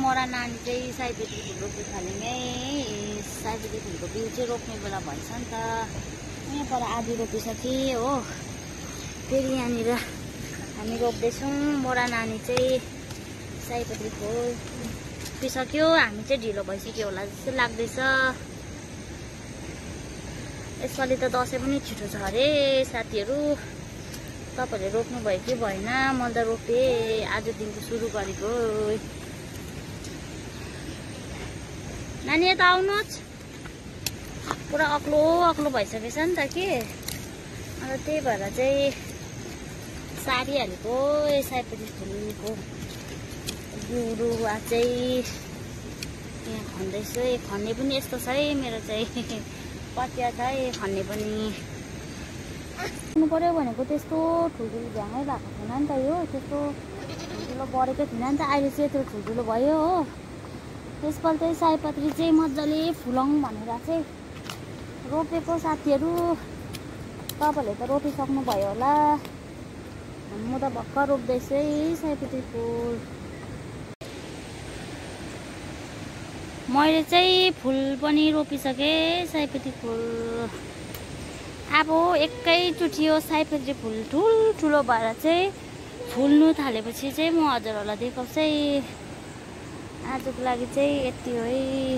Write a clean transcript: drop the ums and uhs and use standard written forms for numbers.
मरा नानी चाहिँ सयपत्री फुल रोप्नु थाल्यौँ है। सयपत्री फुलको बिउ चाहिँ रोप्ने बेला भएछ नि त। यहाँ पर आधी रोपिसकेँ हो। फेरि यहाँनिर हामी रोप्दैछौँ। मरा नानी चाहिँ सयपत्री फुल रोपिसक्यो। हामी चाहिँ ढिलो भइसक्यो होला जस्तो लाग्दैछ। यसपालि त दसैँ पनि छिटो छ अरे साथीहरू। तपाईँहरूले रोप्नुभयो कि भएन? मैले त रोपेँ, आजदेखिको सुरु गरेको। नानी यता आउनुहोस्। पुरा अग्लो अग्लो भइसकेछ नि त कि, अन्त त्यही भएर चाहिँ सारिहालेको। सयपत्री फुलको बिउरुवा चाहिँ यहाँ खन्दैछु। खन्ने पनि यस्तो छ है मेरो चाहिँ पत्या छ है खन्ने पनि। खन्नु पर्यो भनेको त्यस्तो ठुल्ठुलो झ्याङै भएको थिएन नि त। यो त्यस्तो ठुल्ठुलो बढेको थिएन नि त। अहिले चाहिँ यत्रो ठुल्ठुलो भयो हो। त्यसपालि चाहिँ सयपत्री चाहिँ मजाले फुलौँ भनेर चाहिँ रोपेको साथीहरू। तपाईँहरूले त रोपिसक्नु भयो होला। म त भर्खर रोप्दैछु है सयपत्री फुल। मैले चाहिँ फुल पनि रोपिसकेँ सयपत्री फुल। अब एकैचोटि यो सयपत्री फुल ठुलो भएर चाहिँ फुल्नु थालेपछि चाहिँ म हजुरहरूलाई देखाउँछु है। आजको लागि चाहिँ यति हो है।